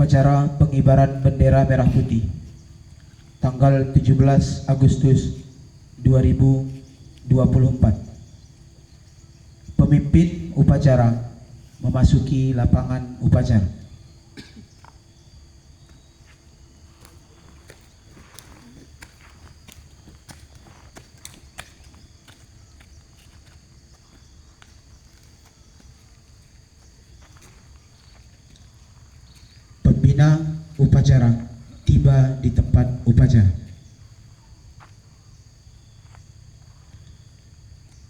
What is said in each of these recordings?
upacara pengibaran bendera merah putih tanggal 17 Agustus 2024. Pemimpin upacara memasuki lapangan upacara. Pembina upacara tiba di tempat upacara.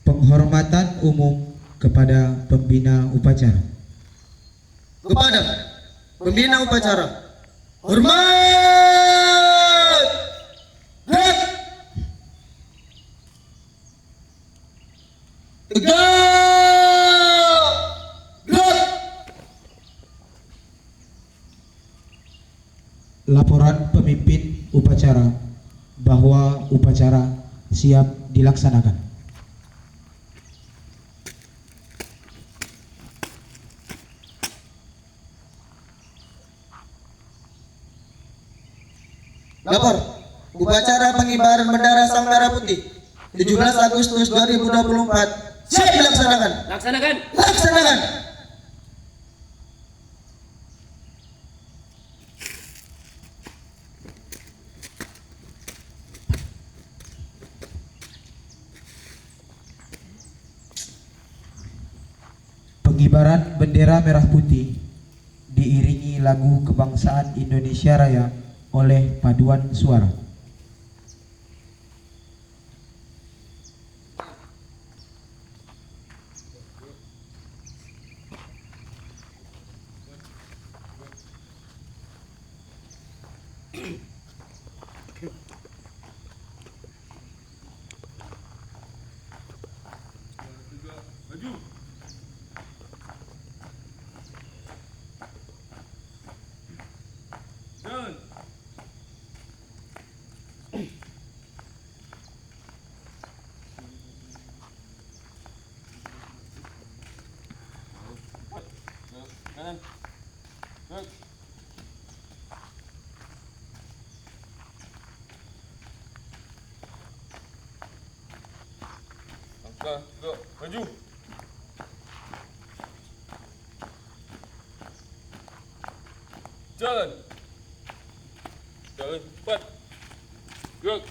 Penghormatan umum kepada pembina upacara. Kepada pembina upacara, hormat! Gerak! Tegak! Gerak! Laporan pemimpin upacara bahwa upacara siap dilaksanakan. Lapor, upacara pengibaran bendera Sang Merah Putih 17 Agustus 2024 siap dilaksanakan. Laksanakan. Laksanakan. Pengibaran bendera merah putih diiringi lagu kebangsaan Indonesia Raya oleh paduan suara. Kanan. Gerak. Langkah, gerak, maju. Jalan. Jalan cepat. Gerak.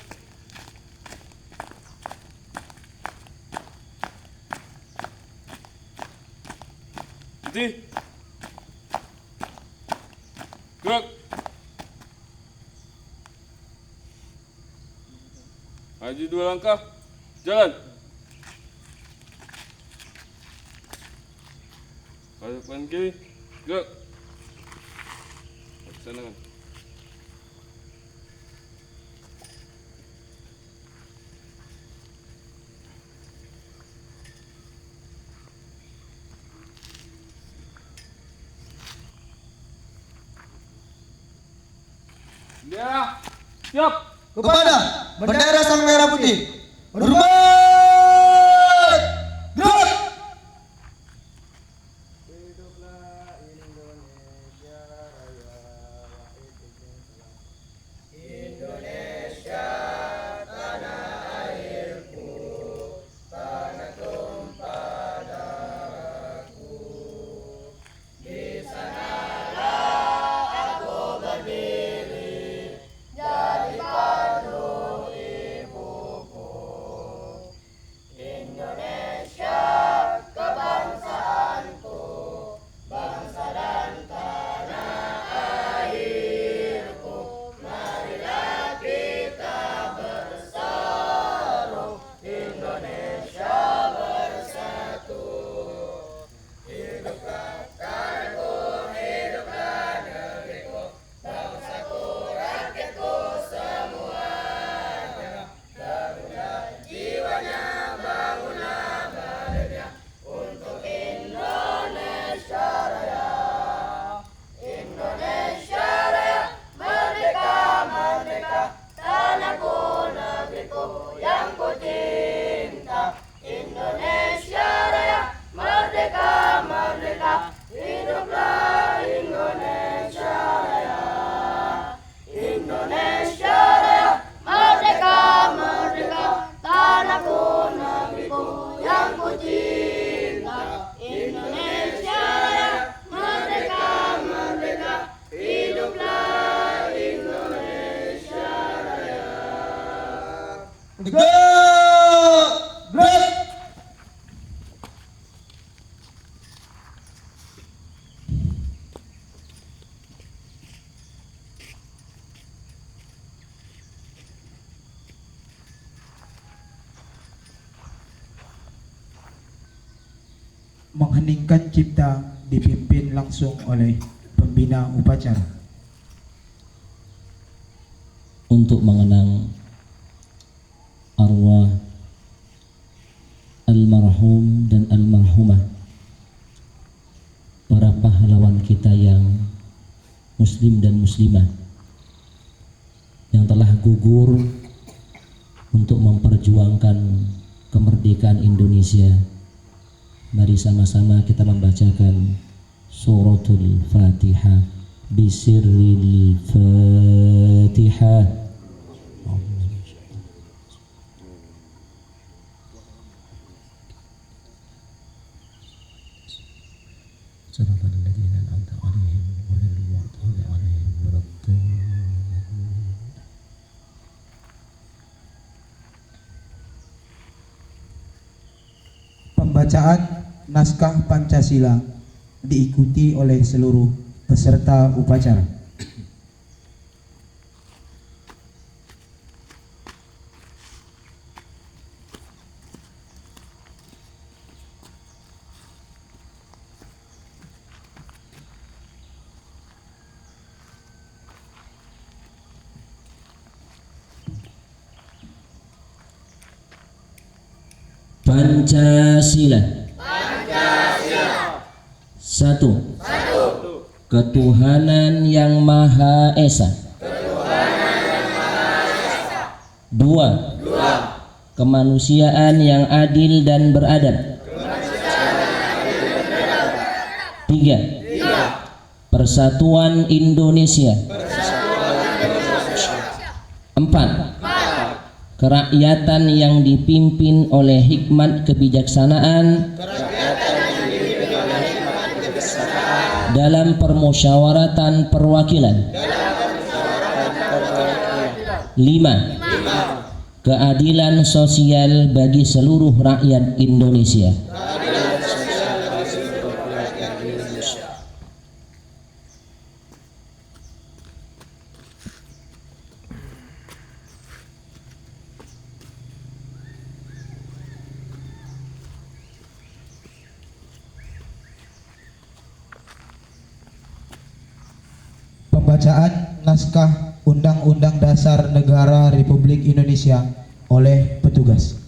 Berhenti. Gerak. Maju 2 langkah. Jalan. Hadapan kiri. Gerak. Laksanakan. Ya, siap. Kepada bendera Sang Merah Putih, hormat! Gerak! mengheningkan cipta dipimpin langsung oleh pembina upacara. Untuk mengenang arwah almarhum dan almarhumah, para pahlawan kita yang muslim dan muslimah yang telah gugur untuk memperjuangkan kemerdekaan Indonesia. Mari sama-sama kita membacakan suratul Fatihah bisirril Fatihah. Siratal ladzina an'amta 'alaihim ghairil maghdubi 'alaihim waladdallin. Pembacaan naskah Pancasila diikuti oleh seluruh peserta upacara. Pancasila. Satu. Ketuhanan yang Maha Esa. Dua. Kemanusiaan yang adil dan beradab. Tiga. Persatuan Indonesia. Empat. Kerakyatan yang dipimpin oleh hikmat kebijaksanaan dalam permusyawaratan perwakilan. 5. Keadilan sosial bagi seluruh rakyat Indonesia. Pembacaan naskah Undang-Undang Dasar Negara Republik Indonesia oleh petugas.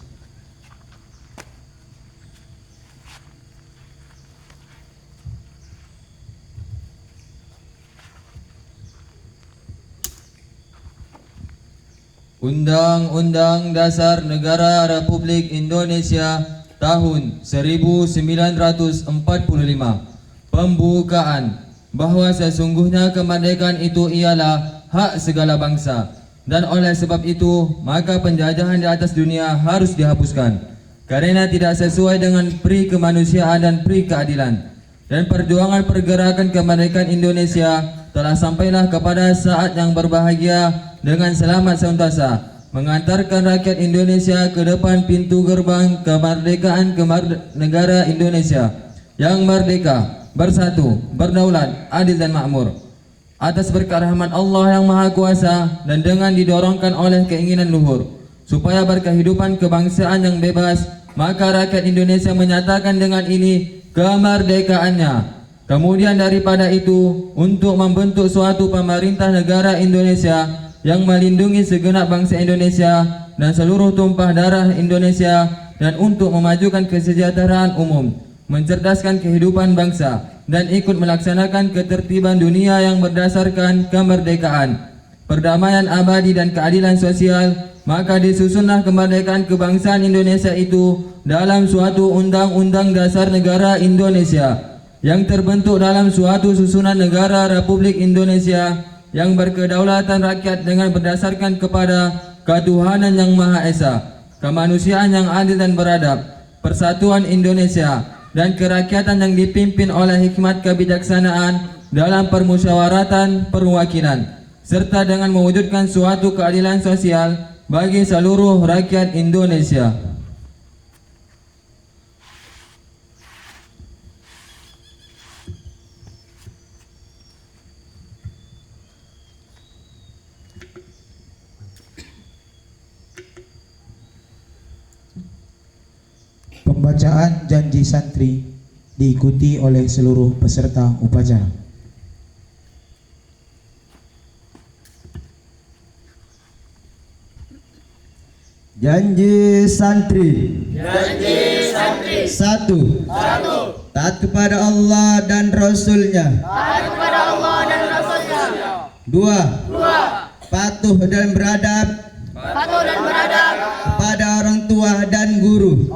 Undang-Undang Dasar Negara Republik Indonesia tahun 1945. Pembukaan bahwa sesungguhnya kemerdekaan itu ialah hak segala bangsa, dan oleh sebab itu maka penjajahan di atas dunia harus dihapuskan karena tidak sesuai dengan pri kemanusiaan dan pri keadilan. Dan perjuangan pergerakan kemerdekaan Indonesia telah sampailah kepada saat yang berbahagia dengan selamat sentasa, mengantarkan rakyat Indonesia ke depan pintu gerbang kemerdekaan negara Indonesia yang merdeka, bersatu, berdaulat, adil dan makmur. Atas berkat rahmat Allah yang Maha Kuasa dan dengan didorongkan oleh keinginan luhur supaya berkehidupan kebangsaan yang bebas, maka rakyat Indonesia menyatakan dengan ini kemerdekaannya. Kemudian daripada itu, untuk membentuk suatu pemerintah negara Indonesia yang melindungi segenap bangsa Indonesia dan seluruh tumpah darah Indonesia, dan untuk memajukan kesejahteraan umum, mencerdaskan kehidupan bangsa, dan ikut melaksanakan ketertiban dunia yang berdasarkan kemerdekaan, perdamaian abadi dan keadilan sosial, maka disusunlah kemerdekaan kebangsaan Indonesia itu dalam suatu Undang-Undang Dasar Negara Indonesia yang terbentuk dalam suatu susunan negara Republik Indonesia yang berkedaulatan rakyat dengan berdasarkan kepada ketuhanan yang Maha Esa, kemanusiaan yang adil dan beradab, persatuan Indonesia, dan kerakyatan yang dipimpin oleh hikmat kebijaksanaan dalam permusyawaratan perwakilan, serta dengan mewujudkan suatu keadilan sosial bagi seluruh rakyat Indonesia. Pembacaan janji santri diikuti oleh seluruh peserta upacara. Janji santri. Satu. Taat kepada Allah dan Rasulnya. Dua. Patuh dan beradab kepada orang tua dan guru.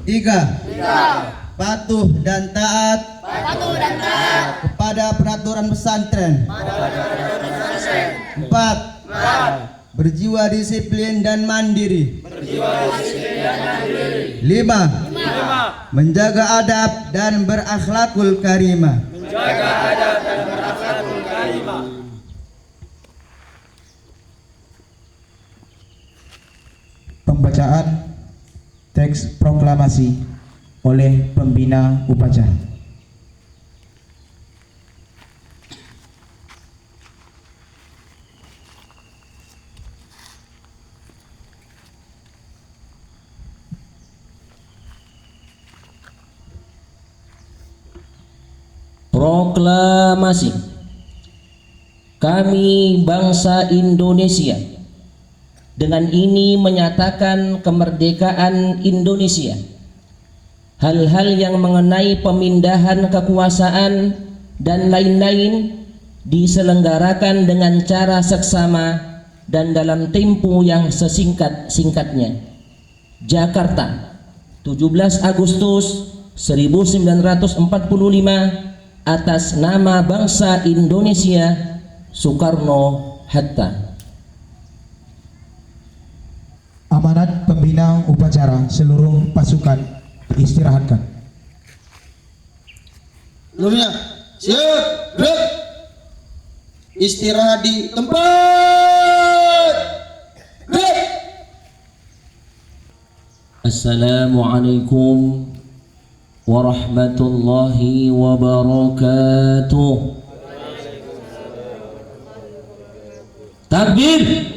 Tiga. Patuh dan taat kepada peraturan pesantren. Empat. Berjiwa disiplin dan mandiri. Lima. Menjaga adab dan berakhlakul karimah. Pembacaan teks proklamasi oleh pembina upacara. Proklamasi. Kami bangsa Indonesia dengan ini menyatakan kemerdekaan Indonesia. Hal-hal yang mengenai pemindahan kekuasaan dan lain-lain diselenggarakan dengan cara seksama dan dalam tempo yang sesingkat-singkatnya. Jakarta, 17 Agustus 1945, atas nama bangsa Indonesia, Soekarno-Hatta. Amanat pembina upacara, seluruh pasukan diistirahatkan. Seluruhnya siap, gerak. Istirahat di tempat. Gerak. Assalamualaikum warahmatullahi wabarakatuh. Takbir.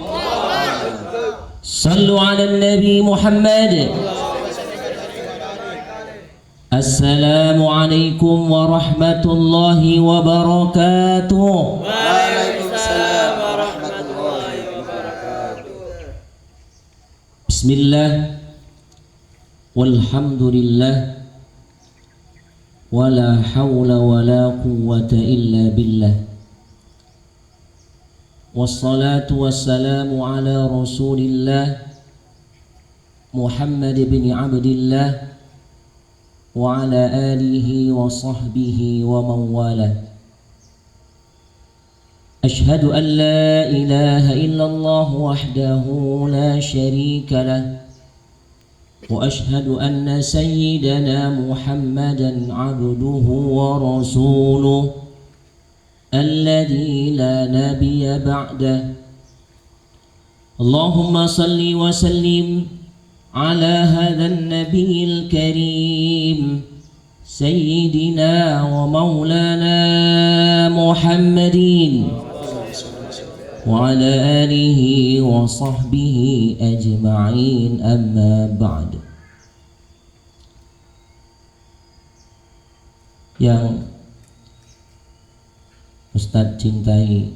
Sallu ala Nabi Muhammad. Assalamualaikum warahmatullahi wabarakatuh. Waalaikumsalam warahmatullahi wabarakatuh. Bismillah. Walhamdulillah. Wala hawla wala quwwata illa billah. Wassalatu wassalamu ala Rasulillah Muhammad bin Abdillah wa ala alihi wa sahbihi wa man wala. Ashhadu an la ilaha illallah wahdahu la sharika lah. وأشهد أن سيدنا محمدا عبده ورسوله الذي لا نبي بعده. اللهم صل وسلم على هذا النبي الكريم سيدنا ومولانا محمد وعلى آله وصحبه أجمعين. أما بعد. Yang Ustadz cintai,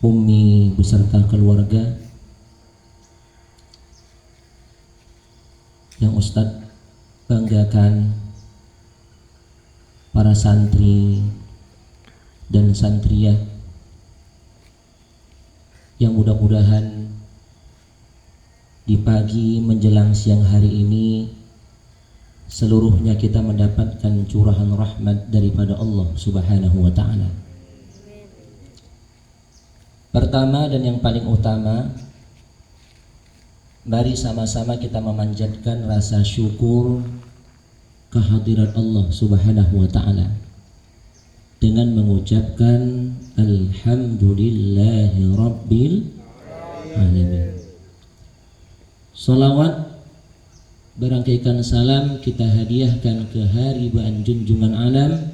Umi beserta keluarga, yang Ustadz banggakan, para santri dan santriyah, yang mudah-mudahan di pagi menjelang siang hari ini seluruhnya kita mendapatkan curahan rahmat daripada Allah Subhanahu wa ta'ala. Pertama dan yang paling utama, mari sama-sama kita memanjatkan rasa syukur kehadirat Allah Subhanahu wa ta'ala dengan mengucapkan Alhamdulillahi Rabbil Alamin. Salawat berangkaikan salam kita hadiahkan ke haribaan junjungan alam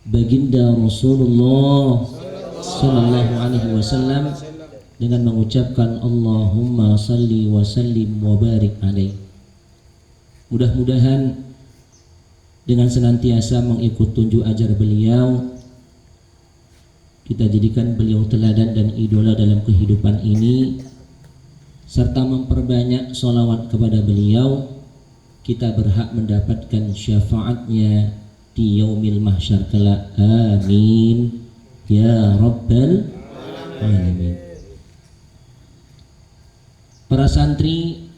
baginda Rasulullah sallallahu alaihi wasallam dengan mengucapkan Allahumma salli wa sallim wa barik alaih. Mudah-mudahan dengan senantiasa mengikut tunjuk ajar beliau, kita jadikan beliau teladan dan idola dalam kehidupan ini, serta memperbanyak sholawat kepada beliau. Kita berhak mendapatkan syafaatnya di yaumil mahsyar kelak. Amin ya rabbal alamin. Para santri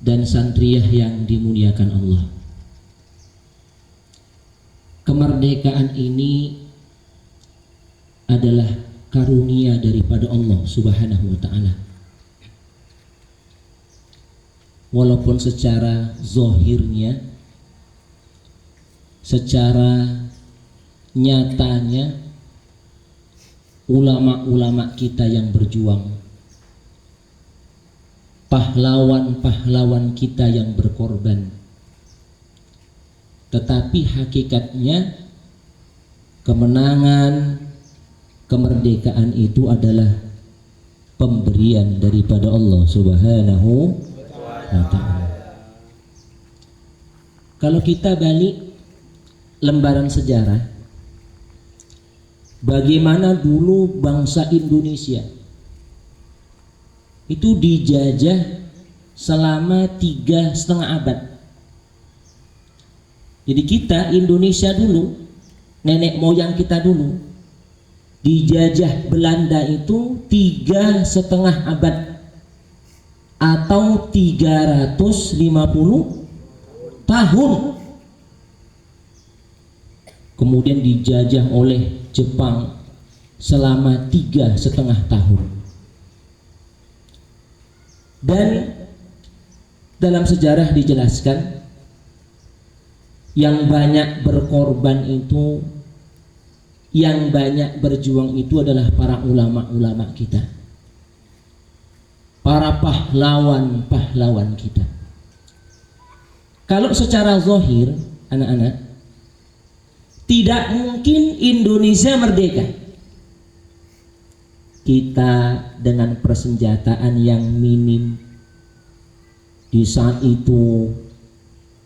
dan santriyah yang dimuliakan Allah, kemerdekaan ini adalah karunia daripada Allah Subhanahu wa ta'ala. Walaupun secara zahirnya, secara nyatanya, ulama-ulama kita yang berjuang, pahlawan-pahlawan kita yang berkorban, tetapi hakikatnya kemenangan, kemerdekaan itu adalah pemberian daripada Allah Subhanahu wa ta'ala. Kalau kita balik lembaran sejarah, bagaimana dulu bangsa Indonesia itu dijajah selama 3,5 abad. Jadi kita Indonesia dulu, nenek moyang kita dulu dijajah Belanda itu 3,5 abad atau 350 tahun. Kemudian dijajah oleh Jepang selama 3,5 tahun. Dan dalam sejarah dijelaskan yang banyak berkorban itu, yang banyak berjuang itu adalah para ulama-ulama kita, para pahlawan-pahlawan kita. Kalau secara zahir, anak-anak, tidak mungkin Indonesia merdeka kita dengan persenjataan yang minim. Di saat itu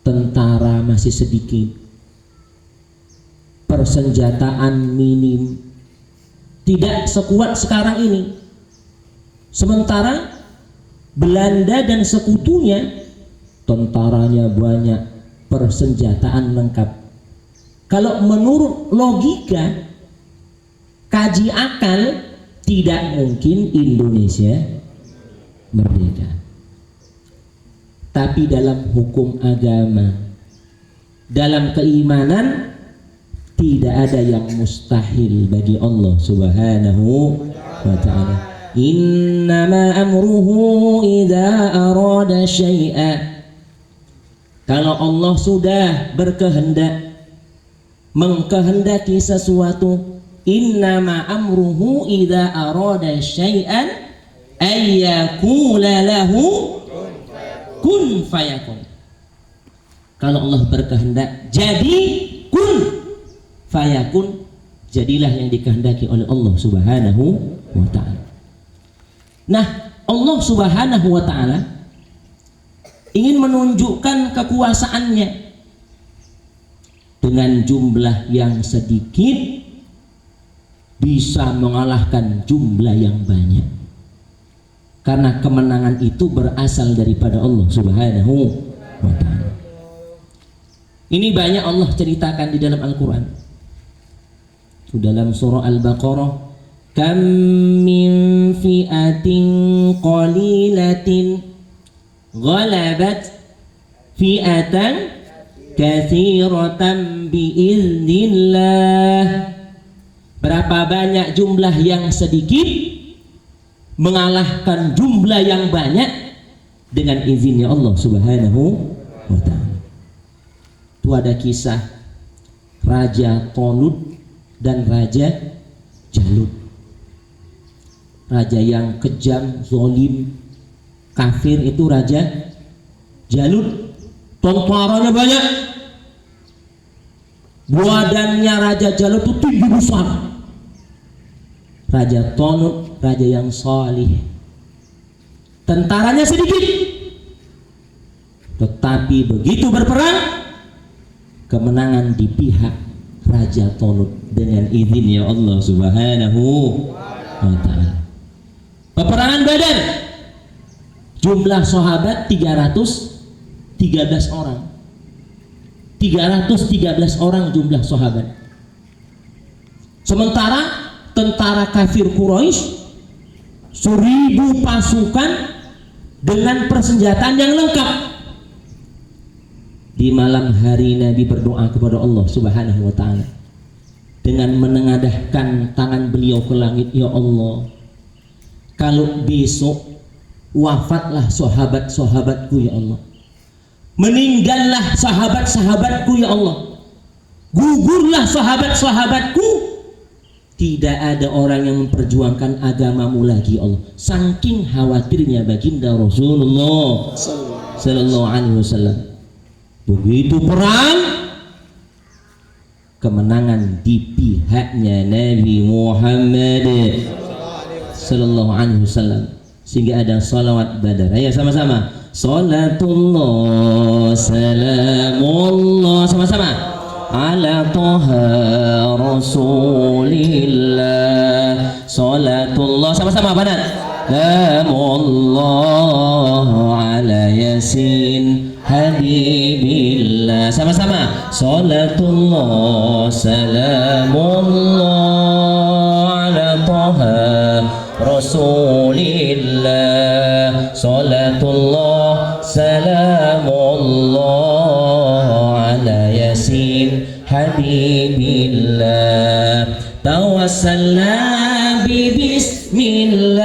tentara masih sedikit, persenjataan minim, tidak sekuat sekarang ini. Sementara Belanda dan sekutunya tentaranya banyak, persenjataan lengkap. Kalau menurut logika, kaji akal, tidak mungkin Indonesia merdeka. Tapi dalam hukum agama, dalam keimanan, tidak ada yang mustahil bagi Allah Subhanahu wa ta'ala. Innama amruhu idza arada syai'a. Kalau Allah sudah berkehendak, mengkehendaki sesuatu, innama amruhu idza arada syai'an ayyakula lahu kun fayakun. Kalau Allah berkehendak, jadi kun fayakun, jadilah yang dikehendaki oleh Allah Subhanahu wa ta'ala. Nah, Allah Subhanahu wa ta'ala ingin menunjukkan kekuasaannya dengan jumlah yang sedikit bisa mengalahkan jumlah yang banyak, karena kemenangan itu berasal daripada Allah Subhanahu wa ta'ala. Ini banyak Allah ceritakan di dalam Al-Quran. Dalam surah Al-Baqarah, kam min fi'atin qalilatin ghalabat fi'atan katsiratan biiznillah. Berapa banyak jumlah yang sedikit mengalahkan jumlah yang banyak dengan izinnya Allah Subhanahu wa ta'ala. Itu ada kisah Raja Talut dan Raja Jalut. Raja yang kejam, zalim, kafir itu Raja Jalut. Tentaranya banyak, badannya Raja Jalut itu tinggi besar. Raja Talut, raja yang salih, tentaranya sedikit, Tetapi begitu berperang, kemenangan di pihak Raja Talut dengan izinnya Allah Subhanahu wa ta'ala. Peperangan Badar, jumlah sahabat 313 orang. 313 orang jumlah sahabat. Sementara tentara kafir Quraisy 1000 pasukan dengan persenjataan yang lengkap. Di malam hari Nabi berdoa kepada Allah Subhanahu wa ta'ala dengan menengadahkan tangan beliau ke langit, ya Allah, kalau besok wafatlah sahabat-sahabatku ya Allah, meninggallah sahabat-sahabatku ya Allah, gugurlah sahabat-sahabatku, tidak ada orang yang memperjuangkan agamamu lagi ya Allah. Saking khawatirnya baginda Rasulullah sallallahu alaihi wasallam. Begitu perang, kemenangan di pihaknya Nabi Muhammad sallallahu alaihi wasallam, sehingga ada salawat Badar. Ayo sama-sama, salatullah salamullah, sama-sama, ala Taha Rasulillah, salatullah, sama-sama banat, salamullah ala Yasin Habibillah, sama-sama, salatullah salamullah ala Taha Rasulillah, salatullah salamullah ala Yasin Habibillah, tawassalna bi bismillah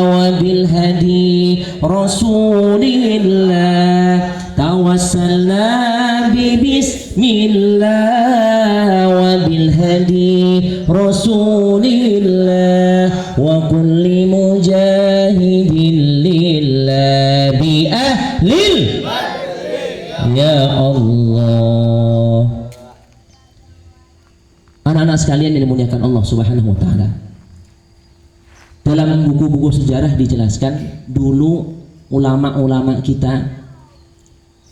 wa bil hadi Rasulillah, tawassalna bi bismillah wa bil hadi Rasulillah wa kulli mujahidin lillah bi ahlil, ya Allah. Anak-anak sekalian yang dimuliakan Allah Subhanahu wa ta'ala, dalam buku-buku sejarah dijelaskan dulu ulama-ulama kita,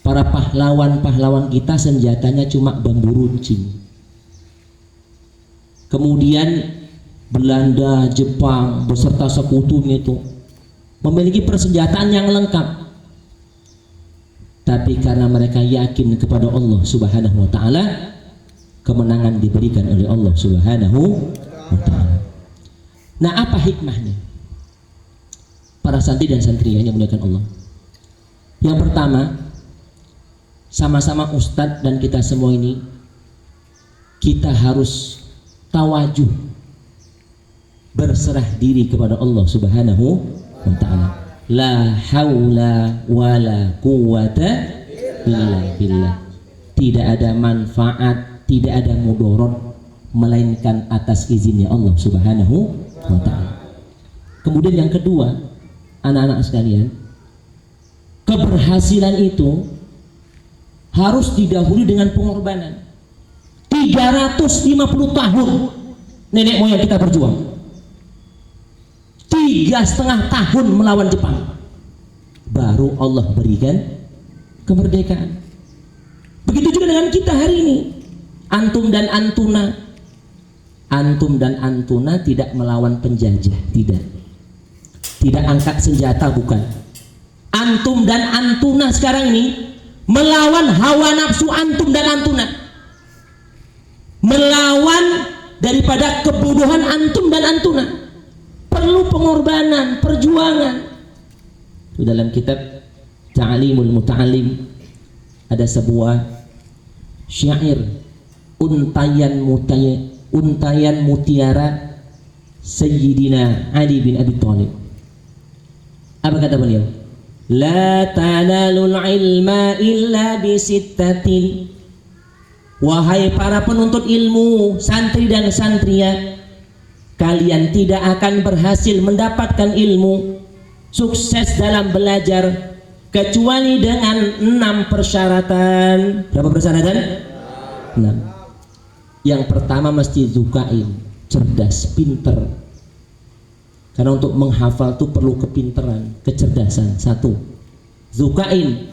para pahlawan-pahlawan kita, senjatanya cuma bambu runcing. Kemudian Belanda, Jepang beserta sekutunya itu memiliki persenjataan yang lengkap, tapi karena mereka yakin kepada Allah Subhanahu wa ta'ala, kemenangan diberikan oleh Allah Subhanahu wa ta'ala. Nah, apa hikmahnya para santri dan santriya yang dimuliakan Allah? Yang pertama, sama-sama ustadz dan kita semua ini, kita harus tawajuh, berserah diri kepada Allah Subhanahu wa ta'ala. La haula wala quwata illa billah. Tidak ada manfaat, tidak ada mudarat melainkan atas izinnya Allah Subhanahu wa ta'ala. Kemudian yang kedua, anak-anak sekalian, keberhasilan itu harus didahului dengan pengorbanan. 350 tahun nenek moyang kita berjuang, 3,5 tahun melawan Jepang, baru Allah berikan kemerdekaan. Begitu juga dengan kita hari ini. Antum dan antuna tidak melawan penjajah, tidak angkat senjata, bukan. Antum dan antuna sekarang ini melawan hawa nafsu antum dan antuna, melawan daripada kebodohan antum dan antuna. Perlu pengorbanan, perjuangan. Itu dalam kitab Ta'limul Muta'allim ada sebuah syair, untayan mutiara Sayyidina Ali bin Abi Thalib. Apa kata beliau? La tanalul ilma illa bisittatin. Wahai para penuntut ilmu, santri dan santriya, kalian tidak akan berhasil mendapatkan ilmu, sukses dalam belajar, kecuali dengan 6 persyaratan. Berapa persyaratan? 6. Yang pertama mesti zukain, cerdas, pinter. Karena untuk menghafal itu perlu kepinteran, kecerdasan. 1. Zukain,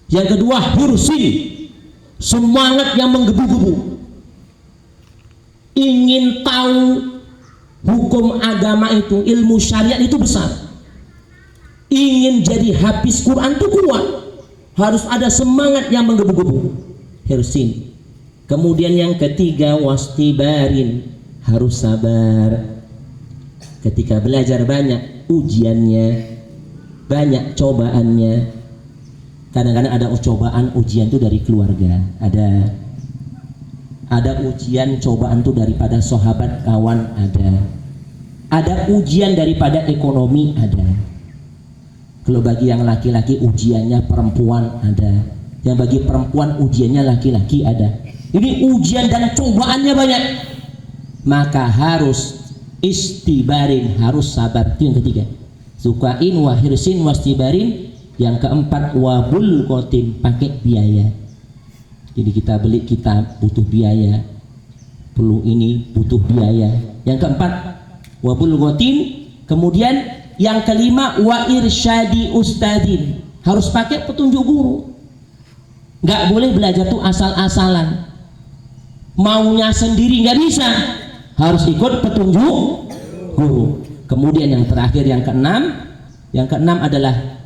Yang kedua, hirsin, semangat yang menggebu-gebu, ingin tahu hukum agama itu, ilmu syariat itu besar, ingin jadi hafiz Quran itu kuat, harus ada semangat yang menggebu-gebu, hirsin. Kemudian yang ketiga, wastibarin, harus sabar. Ketika belajar banyak ujiannya, banyak cobaannya. Kadang-kadang ada cobaan ujian itu dari keluarga, ada ujian cobaan itu daripada sahabat kawan, ada ujian daripada ekonomi, ada. Kalau bagi yang laki-laki ujiannya perempuan, ada. Yang bagi perempuan ujiannya laki-laki, ada. Ini ujian dan cobaannya banyak, maka harus istibarin, harus sabar. Itu yang ketiga, sukain, wahirsin, wastibarin. Yang keempat, wabul kotin, pakai biaya. Jadi kita beli kitab butuh biaya, perlu ini butuh biaya. Yang keempat, wabul kotin. Kemudian yang kelima, wa irsyadi ustadin, harus pakai petunjuk guru. Nggak boleh belajar tuh asal-asalan, maunya sendiri nggak bisa, harus ikut petunjuk guru. Kemudian yang terakhir, yang keenam adalah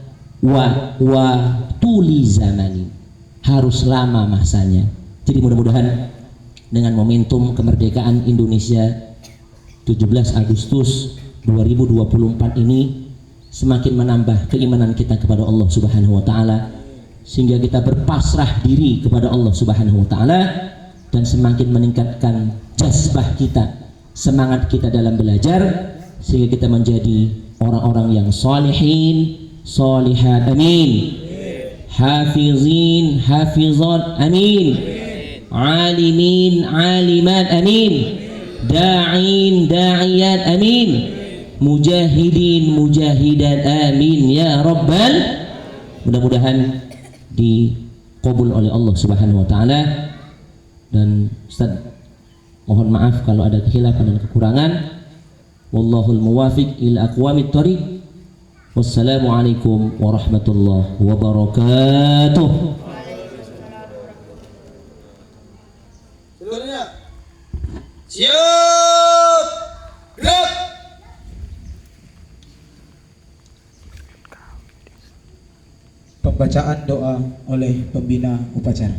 wa tuli zamani, harus lama masanya. Jadi mudah-mudahan dengan momentum kemerdekaan Indonesia 17 Agustus 2024 ini semakin menambah keimanan kita kepada Allah Subhanahu wa taala, sehingga kita berpasrah diri kepada Allah Subhanahu wa taala dan semakin meningkatkan jazbah kita, semangat kita dalam belajar, sehingga kita menjadi orang-orang yang salihin, salihat, amin, hafizin, hafizat, amin, alimin, alimat, amin, da'in, da'iyat, amin, mujahidin, mujahidat, amin ya rabbal. Mudah-mudahan dikabul oleh Allah Subhanahu wa taala. Dan Ustaz, mohon maaf kalau ada kekhilafan dan kekurangan. Wallahul muwafiq ila aqwamit thoriq. Wassalamualaikum warahmatullahi wabarakatuh. Seluruhnya siap, gerak. Pembacaan doa oleh pembina upacara.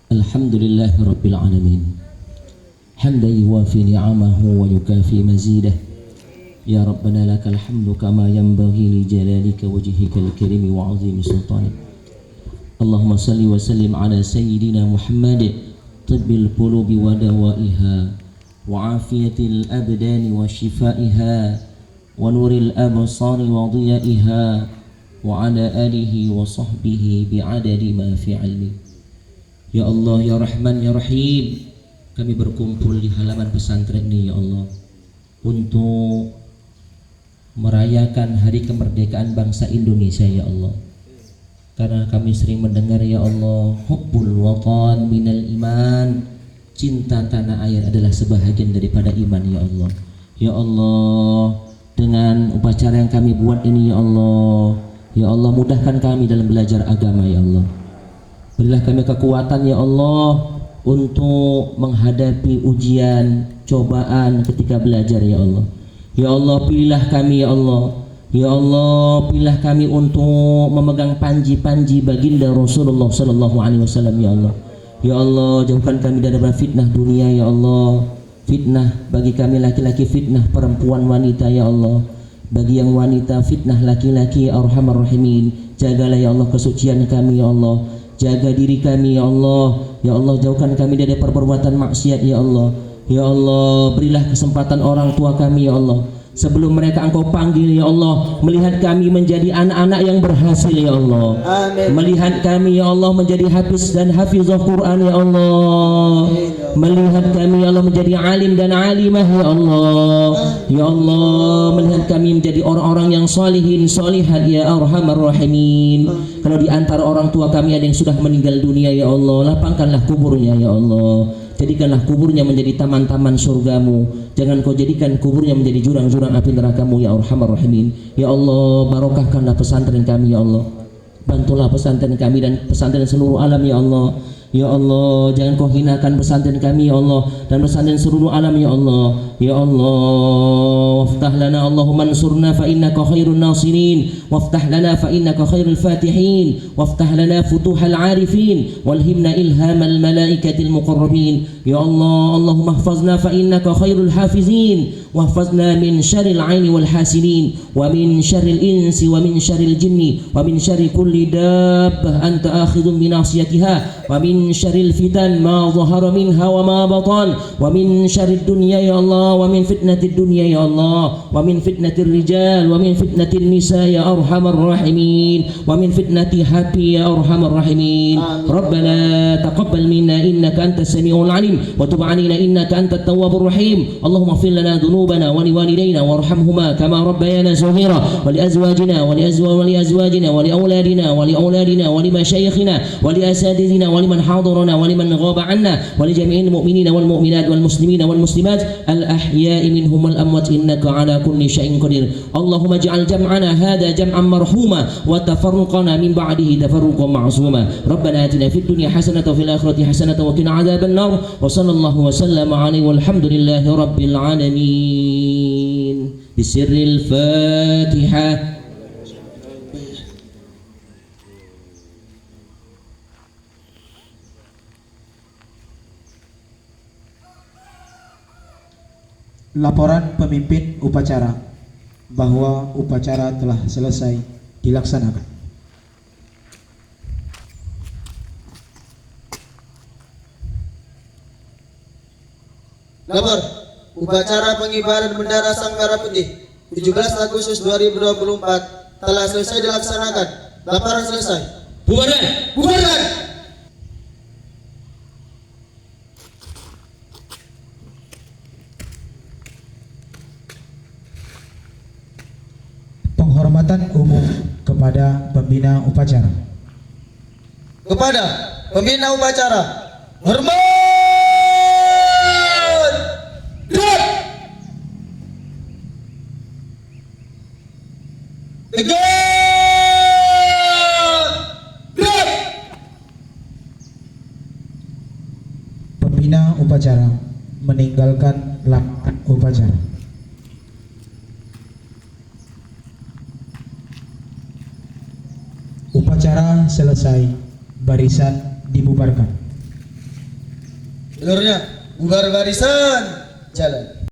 Alhamdulillahi rabbil alamin, hamdan yuwafi ni'amahu wa yukafi mazidah. Ya Rabbana lakal hamdu kama yanbaghi li jalalika wajhikal karimi wa 'azimi sultanik. Allahumma salli wa sallim ala sayyidina Muhammad, tibbil qulubi wa dawaiha wa afiyatil abdani wa shifaiha wa nuril absari wa dhiyaiha wa ala alihi wa sahbihi bi'adadi ma fi 'ilmi. Ya Allah, ya Rahman, ya Rahim, kami berkumpul di halaman pesantren ini ya Allah untuk merayakan hari kemerdekaan bangsa Indonesia ya Allah. Karena kami sering mendengar ya Allah, hubbul watan minal iman, cinta tanah air adalah sebahagian daripada iman ya Allah. Ya Allah, dengan upacara yang kami buat ini ya Allah, mudahkan kami dalam belajar agama ya Allah. Berilah kami kekuatan ya Allah untuk menghadapi ujian, cobaan ketika belajar ya Allah. Ya Allah, pilihlah kami ya Allah. Ya Allah, pilihlah kami untuk memegang panji-panji baginda Rasulullah sallallahu alaihi wasallam ya Allah. Ya Allah, jauhkan kami dari fitnah dunia ya Allah. Fitnah bagi kami laki-laki, fitnah perempuan wanita ya Allah. Bagi yang wanita fitnah laki-laki, ya Arhamar Rahimin. Jagalah ya Allah kesucian kami ya Allah. Jaga diri kami ya Allah. Ya Allah, jauhkan kami dari perbuatan maksiat ya Allah. Ya Allah, berilah kesempatan orang tua kami ya Allah, sebelum mereka Engkau panggil ya Allah, melihat kami menjadi anak-anak yang berhasil ya Allah. Amin. Melihat kami ya Allah menjadi hafiz dan hafizah Quran ya Allah. Melihat kami ya Allah menjadi alim dan alimah ya Allah. Ya Allah, melihat kami menjadi orang-orang yang salihin salihat ya Arhamar Rahimin. Kalau di antara orang tua kami ada yang sudah meninggal dunia ya Allah, lapangkanlah kuburnya ya Allah. Jadikanlah kuburnya menjadi taman-taman surgamu. Jangan kau jadikan kuburnya menjadi jurang-jurang api nerakamu ya Arhamar Rahimin. Ya Allah, barokahkanlah pesantren kami ya Allah. Bantulah pesantren kami dan pesantren seluruh alam ya Allah. Ya Allah, jangan kau hinakan pesantren kami ya Allah dan pesantren seluruh alam ya Allah. Ya Allah, waftah lana Allahumma ansurna fa innaka khairun nasirin, waftah lana fa innaka khairul fatihin, waftah lana futuhal arifin, walhimna ilhamal malaikatil muqarrabin. Ya Allah, Allahumma ihfazna fa innaka khairul hafizin, wahfazna min syarril aini wal hasidin, wa min syarril insi wa min syarril jinni, wa min syarri kulli dabbah anta akhidun bi nasiyatiha, wa min syarril fitan ma zahara minha wa ma batan, wa min syarrid dunya ya Allah, wa min fitnatid dunya ya Allah, wa min fitnatir rijal, wa min fitnatin nisa ya arhamar rahimin, wa min fitnati hati ya arhamar rahimin. Rabbana taqabbal minna innaka antas samiul alim wa tub alaina innaka antat tawwabur rahim. Allahumma ighfir lana dhunubana wa liwalidayna warhamhuma kama rabbayana saghira, wa li azwajina wa li azwajina wa li auladina wa li auladina wa li mashayikhina wa li asatidina wa liman hadarana wa liman ghaba anna wa li jami'il mu'minina wal mu'minat wal muslimina wal muslimat al ahya'i minhum wal amwat innaka ala kulli syai'in qadir. Allahumma ij'al jam'ana hadha jam'an marhuma wa tafarruqana min ba'dihi tafarruqan ma'suma. Rabbana atina fid dunya hasanatan wa fil akhirati hasanatan wa qina adzaban nar. Wa sallallahu wa sallama alaihi walhamdulillahi rabbil alamin. Bisirril Fatihah. Laporan pemimpin upacara bahwa upacara telah selesai dilaksanakan. Lapor, upacara pengibaran bendera Sang Merah Putih 17 Agustus 2024 telah selesai dilaksanakan. Laporan selesai. Bubarkan. Bubarkan. Penghormatan umum kepada pembina upacara. Kepada pembina upacara, hormat. Gerak. Tegak. Gerak. Pembina upacara meninggalkan lapangan upacara. Upacara selesai, barisan dibubarkan. Seluruhnya bubar barisan, jalan.